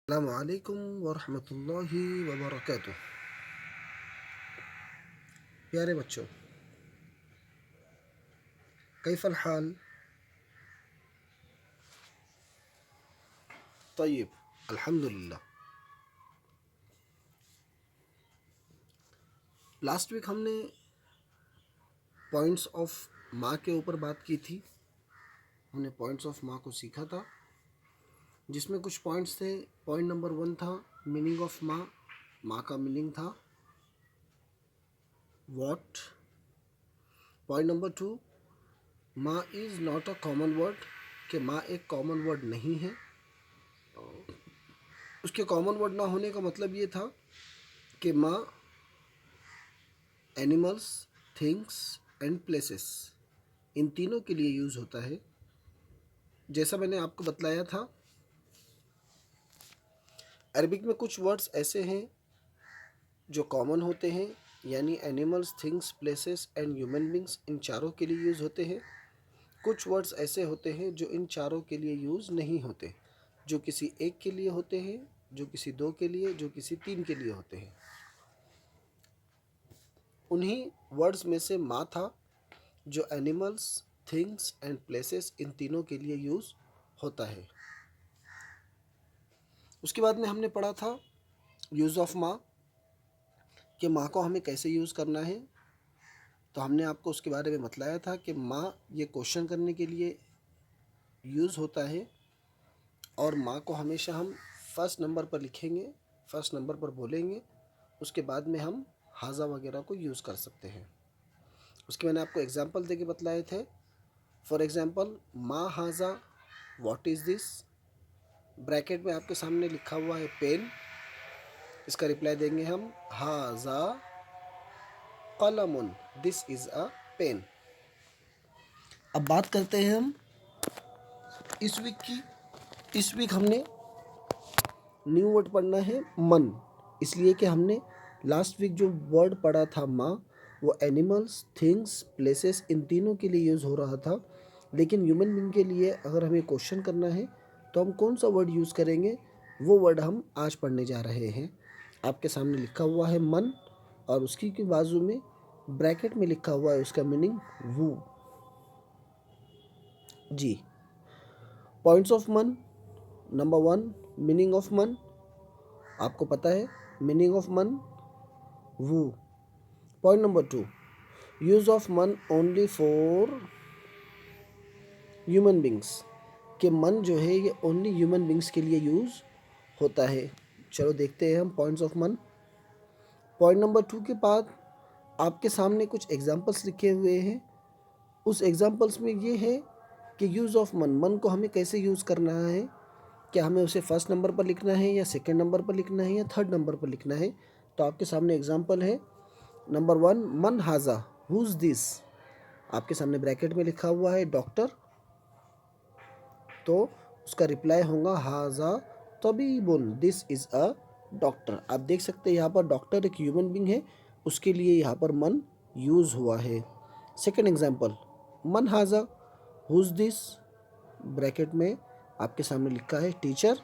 अस्सलामुअलैकुम वरहमतुल्लाहि वबरकातुह। प्यारे बच्चों, कैफ़ल हाल? तय्यब, अल्हम्दुलिल्लाह। लास्ट वीक हमने पॉइंट्स ऑफ माँ के ऊपर बात की थी। हमने पॉइंट्स ऑफ माँ को सीखा था, जिसमें कुछ पॉइंट्स थे। पॉइंट नंबर 1 था मीनिंग ऑफ माँ। माँ का मीनिंग था वॉट। पॉइंट नंबर 2, माँ is not a common word, कि माँ एक कॉमन वर्ड नहीं है। उसके कॉमन वर्ड ना होने का मतलब ये था कि माँ एनिमल्स, थिंग्स एंड प्लेसेस, इन तीनों के लिए यूज़ होता है। जैसा मैंने आपको बतलाया था, अरबिक में कुछ वर्ड्स ऐसे हैं जो कॉमन होते हैं, यानी animals, things, places and human beings, इन चारों के लिए यूज़ होते हैं। कुछ वर्ड्स ऐसे होते हैं जो इन चारों के लिए यूज़ नहीं होते, जो किसी एक के लिए होते हैं, जो किसी दो के लिए, जो किसी तीन के लिए होते हैं। उन्हीं वर्ड्स में से माँ था, जो एनिमल्स, थिंग्स एंड प्लेसेस, इन तीनों के लिए यूज़ होता है। उसके बाद में हमने पढ़ा था यूज़ ऑफ माँ, कि माँ को हमें कैसे यूज़ करना है। तो हमने आपको उसके बारे में बतलाया था कि माँ ये क्वेश्चन करने के लिए यूज़ होता है, और माँ को हमेशा हम फर्स्ट नंबर पर लिखेंगे, फर्स्ट नंबर पर बोलेंगे। उसके बाद में हम हाजा वगैरह को यूज़ कर सकते हैं। उसके मैंने आपको एग्जांपल देके बतलाए थे। फॉर एग्जांपल, माँ हाजा, व्हाट इज़ दिस। ब्रैकेट में आपके सामने लिखा हुआ है पेन। इसका रिप्लाई देंगे हम हाजा कलमुन, दिस इज़ अ पेन। अब बात करते हैं हम इस वीक की। इस वीक हमने न्यू वर्ड पढ़ना है मन, इसलिए कि हमने लास्ट वीक जो वर्ड पढ़ा था माँ, वो एनिमल्स, थिंग्स, प्लेसेस, इन तीनों के लिए यूज़ हो रहा था। लेकिन ह्यूमन बीइंग के लिए अगर हमें क्वेश्चन करना है तो हम कौन सा वर्ड यूज़ करेंगे, वो वर्ड हम आज पढ़ने जा रहे हैं। आपके सामने लिखा हुआ है मन, और उसकी के बाजू में ब्रैकेट में लिखा हुआ है उसका मीनिंग वो। जी, पॉइंट्स ऑफ मन। नंबर 1, मीनिंग ऑफ मन। आपको पता है मीनिंग ऑफ मन वो। पॉइंट नंबर 2, यूज़ ऑफ मन ओनली फॉर ह्यूमन बींग्स, कि मन जो है ये ओनली ह्यूमन बींग्स के लिए यूज़ होता है। चलो देखते हैं हम पॉइंट्स ऑफ मन। पॉइंट नंबर 2 के बाद आपके सामने कुछ एग्जांपल्स लिखे हुए हैं। उस एग्जांपल्स में ये है कि यूज़ ऑफ मन, मन को हमें कैसे यूज़ करना है। क्या हमें उसे फर्स्ट नंबर पर लिखना है, या सेकंड नंबर पर लिखना है, या थर्ड नंबर पर लिखना है। तो आपके सामने एग्जांपल है। नंबर 1, मन हाजा, हुज दिस। आपके सामने ब्रैकेट में लिखा हुआ है डॉक्टर, तो उसका रिप्लाई होगा हाजा तबीबुन, दिस इज़ अ डॉक्टर। आप देख सकते हैं यहाँ पर डॉक्टर एक ह्यूमन बींग है, उसके लिए यहाँ पर मन यूज़ हुआ है। सेकंड एग्जांपल, मन हाजा, हुज दिस। ब्रैकेट में आपके सामने लिखा है टीचर,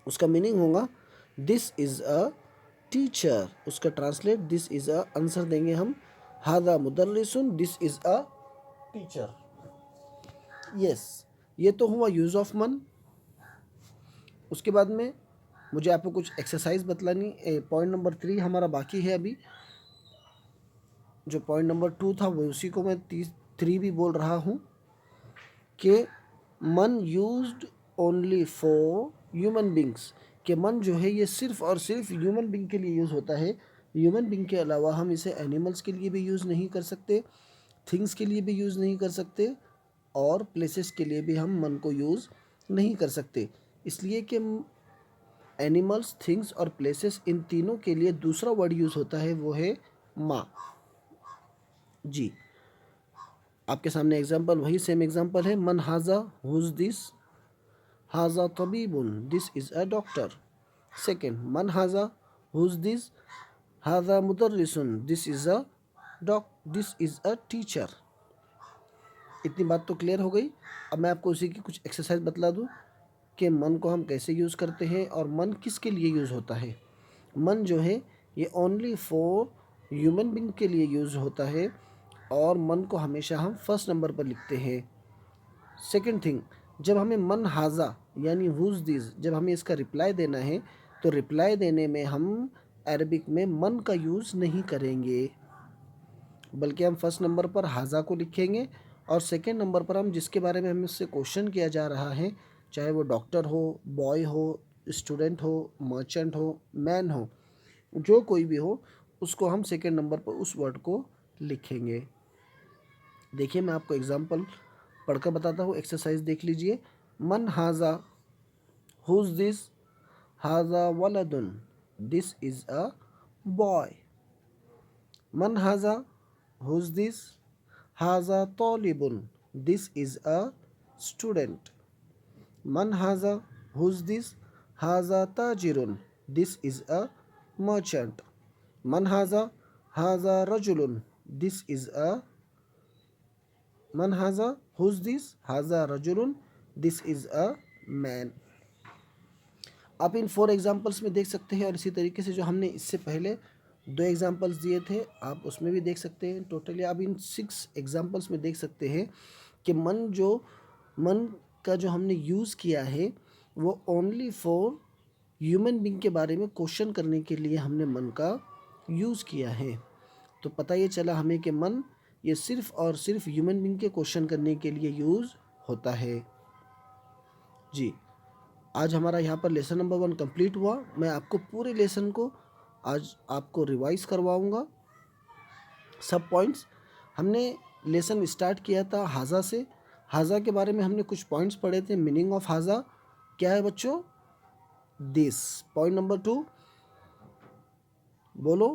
उसका मीनिंग होगा दिस इज़ अ टीचर। उसका translate this is a, answer देंगे हम हादा मुदर्रिसुन, this is a teacher. Yes, ये तो हुआ यूज़ ऑफ मन। उसके बाद में मुझे आपको कुछ एक्सरसाइज बतलानी। पॉइंट नंबर 3 हमारा बाकी है अभी। जो पॉइंट नंबर 2 था वो उसी को मैं 3 भी बोल रहा हूँ, कि मन used only for human beings, कि मन जो है ये सिर्फ और सिर्फ ह्यूमन बींग के लिए यूज़ होता है। ह्यूमन बींग के अलावा हम इसे एनिमल्स के लिए भी यूज़ नहीं कर सकते, थिंग्स के लिए भी यूज़ नहीं कर सकते, और प्लेसेस के लिए भी हम मन को यूज़ नहीं कर सकते। इसलिए कि एनिमल्स, थिंग्स और प्लेसेस, इन तीनों के लिए दूसरा वर्ड यूज़ होता है, वो है माँ। जी, आपके सामने एग्जाम्पल, वही सेम एग्जाम्पल है। मन हाजा, हुज दिस। हाजा तबीबुन, this is a doctor. Second, मन हाजा, हुज दिस। हाजा मुदर्रिसुन, this is a this is a teacher. इतनी बात तो क्लियर हो गई। अब मैं आपको उसी की कुछ एक्सरसाइज बतला दूँ। कि मन को हम कैसे यूज़ करते हैं और मन किसके लिए यूज़ होता है। मन जो है ये ओनली फॉर ह्यूमन बींग के लिए यूज़ होता है और मन को हमेशा हम फर्स्ट नंबर पर लिखते हैं। सेकंड थिंग, जब हमें मन हाजा यानी हुज दिस, जब हमें इसका रिप्लाई देना है तो रिप्लाई देने में हम अरबिक में मन का यूज़ नहीं करेंगे, बल्कि हम फर्स्ट नंबर पर हाजा को लिखेंगे और सेकंड नंबर पर हम जिसके बारे में हमसे क्वेश्चन किया जा रहा है, चाहे वो डॉक्टर हो, बॉय हो, स्टूडेंट हो, मर्चेंट हो, मैन हो, जो कोई भी हो, उसको हम सेकंड नंबर पर उस वर्ड को लिखेंगे। देखिए मैं आपको एग्जांपल पढ़कर बताता हूँ, एक्सरसाइज देख लीजिए। मन हाजा हुज दिस, हाजा वलदुन, दिस इज़ अ बॉय। मन हाजा हुज दिस, हाजा तौलिबुन, दिस इज़ अ स्टूडेंट। मन हाजा हुज दिस, हाजा ताजिरुन, दिस इज़ अ मर्चेंट। मन हाजा रजुलुन, दिस इज़ अ मन हाजा हुज दिस, हाजा रजुलुन, दिस इज़ अ मैन। आप इन 4 एग्जाम्पल्स में देख सकते हैं और इसी तरीके से जो हमने इससे पहले 2 एग्जाम्पल्स दिए थे आप उसमें भी देख सकते हैं। टोटली आप इन 6 एग्जाम्पल्स में देख सकते हैं कि मन का जो हमने यूज़ किया है वो ओनली फॉर ह्यूमन बींग के बारे में क्वेश्चन करने के लिए हमने मन का यूज़ किया है। तो पता ये चला हमें कि मन ये सिर्फ़ और सिर्फ ह्यूमन बींग के क्वेश्चन करने के लिए यूज़ होता है। जी, आज हमारा यहाँ पर लेसन नंबर 1 कंप्लीट हुआ। मैं आपको पूरे लेसन को आज आपको रिवाइज करवाऊँगा। सब पॉइंट्स हमने लेसन स्टार्ट किया था हाजा से। हाजा के बारे में हमने कुछ पॉइंट्स पढ़े थे। मीनिंग ऑफ हाजा क्या है बच्चों? दिस। पॉइंट नंबर 2 बोलो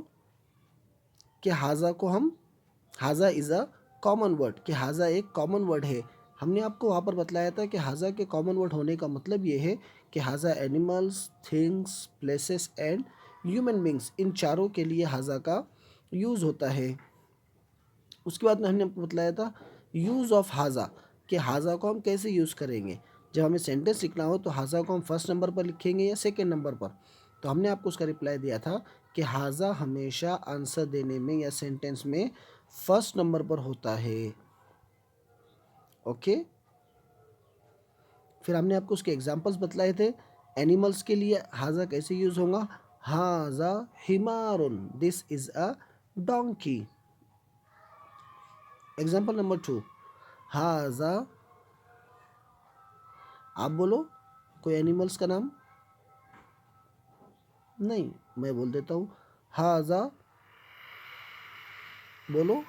कि हाजा इज़ अ कॉमन वर्ड, कि हाजा एक कॉमन वर्ड है। हमने आपको वहाँ पर बतलाया था कि हाजा के कॉमन वर्ड होने का मतलब ये है कि हाजा animals, things, places and human beings, इन चारों के लिए हाजा का यूज़ होता है। उसके बाद में हमने आपको बतलाया था यूज़ ऑफ हाजा, कि हाजा को हम कैसे यूज़ करेंगे। जब हमें सेंटेंस लिखना हो तो हाजा को हम फर्स्ट नंबर पर लिखेंगे या सेकेंड नंबर पर। तो हमने आपको उसका रिप्लाई दिया था कि हाजा हमेशा आंसर देने में या सेंटेंस में फर्स्ट नंबर पर होता है। ओके, फिर हमने आपको उसके एग्जांपल्स बतलाए थे। एनिमल्स के लिए हाजा कैसे यूज़ होगा? हाजा हिमारुन, this is a donkey. Example number 2 हाजा, आप बोलो कोई एनिमल्स का नाम। नहीं, मैं बोल देता हूँ हाजा, बोलो।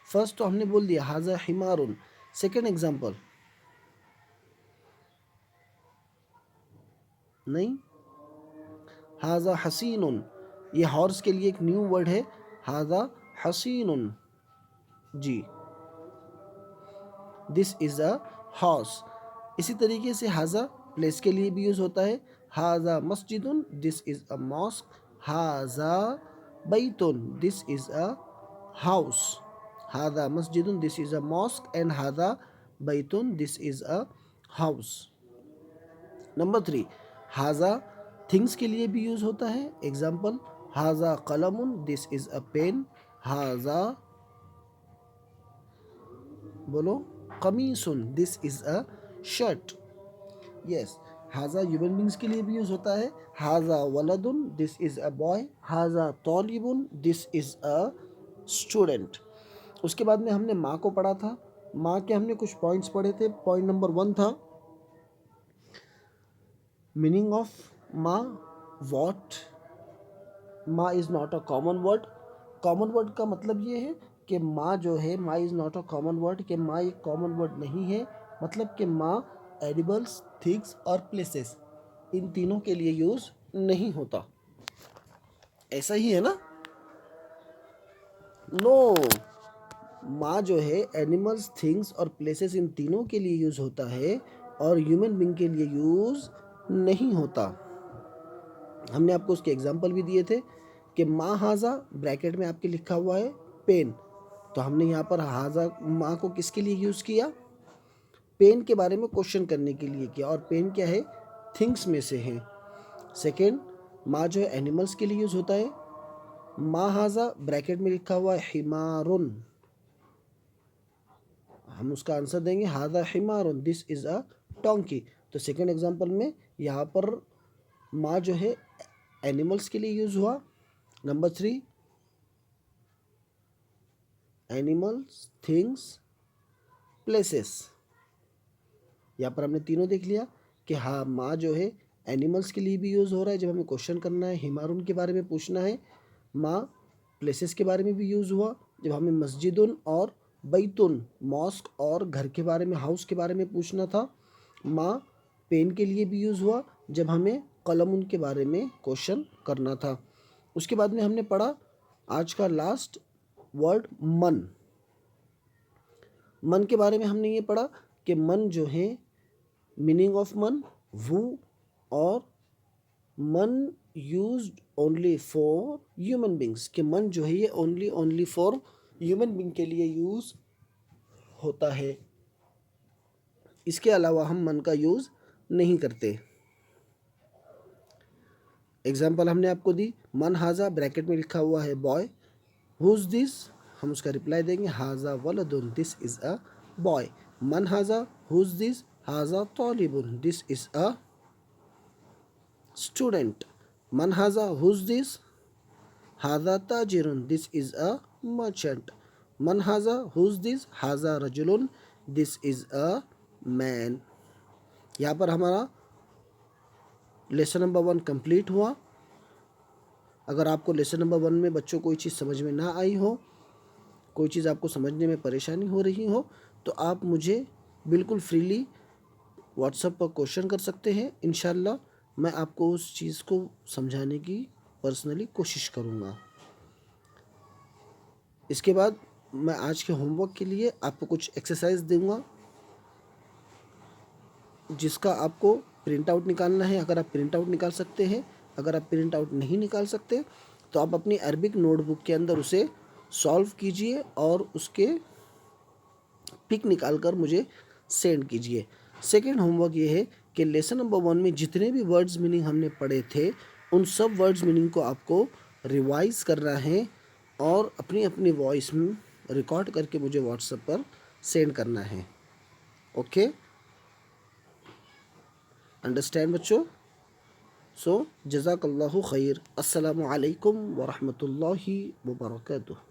फर्स्ट तो हमने बोल दिया हाजा हिमारुन। सेकेंड एग्जाम्पल नहीं, हाजा हसीनुन, ये हॉर्स के लिए एक न्यू वर्ड है, हाजा हसीनुन। जी, दिस इज़ अ हॉर्स। इसी तरीके से हाजा प्लेस के लिए भी यूज़ होता है। हाजा मस्जिदुन, दिस इज़ अ मॉस्क। हाजा बैतुन, दिस इज़ अ हाउस। हाजा मस्जिदुन, this is a mosque and हाजा बैतुन, this is a house. Number 3 हाजा थिंग्स के लिए भी यूज़ होता है। एग्जाम्पल हाजा कलमुन, दिस इज़ अ पेन। हाजा, बोलो, कमीसुन, this is a shirt. Yes, हाजा ह्यूमन बींग्स के लिए भी यूज़ होता है। हाजा वलदुन, दिस इज़ अ बॉय। हाजा तौलिबुन, दिस इज़ अ स्टूडेंट। उसके बाद में हमने माँ को पढ़ा था। माँ के हमने कुछ पॉइंट्स पढ़े थे। पॉइंट नंबर 1 था मीनिंग ऑफ माँ, वॉट। माँ is not a common word. Common word का मतलब ये है कि माँ जो है, माँ is not a common word, कि माँ एक कॉमन वर्ड नहीं है। मतलब कि माँ एडिबल्स, थिंग्स और प्लेसेस, इन तीनों के लिए यूज़ नहीं होता। ऐसा ही है ना? नो, माँ जो है एनिमल्स, थिंग्स और प्लेसेस, इन तीनों के लिए यूज़ होता है और ह्यूमन बींग के लिए यूज़ नहीं होता। हमने आपको उसके एग्जाम्पल भी दिए थे कि माँ हाजा, ब्रैकेट में आपके लिखा हुआ है पेन। तो हमने यहाँ पर हाजा माँ को किसके लिए यूज़ किया? पेन के बारे में क्वेश्चन करने के लिए किया, और पेन क्या है, थिंग्स में से है। सेकेंड, माँ जो है एनिमल्स के लिए यूज होता है। मा हाजा ब्रैकेट में लिखा हुआ है हिमारुन, हम उसका आंसर देंगे हाजा हिमारुन, दिस इज अ डोंकी। तो सेकेंड एग्जांपल में यहाँ पर माँ जो है एनिमल्स के लिए यूज हुआ। Number 3, animals, things, places. यहाँ पर हमने तीनों देख लिया कि हाँ, माँ जो है एनिमल्स के लिए भी यूज़ हो रहा है जब हमें क्वेश्चन करना है, हिमारुन के बारे में पूछना है। माँ प्लेसेस के बारे में भी यूज़ हुआ जब हमें मस्जिदुन और बैतुन, मॉस्क और घर के बारे में, हाउस के बारे में पूछना था। माँ पेन के लिए भी यूज़ हुआ जब हमें कलम उनके बारे में क्वेश्चन करना था। उसके बाद में हमने पढ़ा आज का लास्ट वर्ड मन। मन के बारे में हमने ये पढ़ा कि मन जो है, मीनिंग ऑफ मन, वो, और मन used only for human beings, कि मन जो है ये ओनली फॉर ह्यूमन बींग के लिए यूज होता है, इसके अलावा हम मन का यूज नहीं करते। एग्जाम्पल हमने आपको दी, मन हाजा ब्रैकेट में लिखा हुआ है बॉय, हुज दिस, हम उसका रिप्लाई देंगे हाजा वलदुन, दिस इज अ बॉय। मन हाजा हुज दिस, हाजा तौलिबुन, दिस इज अ स्टूडेंट। मन हाजा हुज दिस, हाजा ताजिरुन, दिस इज अ मर्चेंट। मन हाजा हुज दिस, हाजा रजुलुन, दिस इज अ मैन। यहाँ पर हमारा लेसन नंबर 1 कंप्लीट हुआ। अगर आपको लेसन नंबर 1 में बच्चों कोई चीज़ समझ में ना आई हो, कोई चीज़ आपको समझने में परेशानी हो रही हो, तो आप मुझे बिल्कुल फ्रीली व्हाट्सएप पर क्वेश्चन कर सकते हैं। इंशाल्लाह मैं आपको उस चीज़ को समझाने की पर्सनली कोशिश करूँगा। इसके बाद मैं आज के होमवर्क के लिए आपको कुछ एक्सरसाइज दूंगा जिसका आपको प्रिंट आउट निकालना है। अगर आप प्रिंट आउट निकाल सकते हैं, अगर आप प्रिंट आउट नहीं निकाल सकते तो आप अपनी अरबिक नोटबुक के अंदर उसे सॉल्व कीजिए और उसके पिक निकाल कर मुझे सेंड कीजिए। सेकेंड होमवर्क ये है कि लेसन नंबर 1 में जितने भी वर्ड्स मीनिंग हमने पढ़े थे उन सब वर्ड्स मीनिंग को आपको रिवाइज करना है और अपनी अपनी वॉइस में रिकॉर्ड करके मुझे व्हाट्सएप पर सेंड करना है। ओके, अंडरस्टैंड बच्चों? सो जज़ाकल्लाहु खैर। अस्सलामु अलैकुम व रहमतुल्लाहि व बरकातुहू।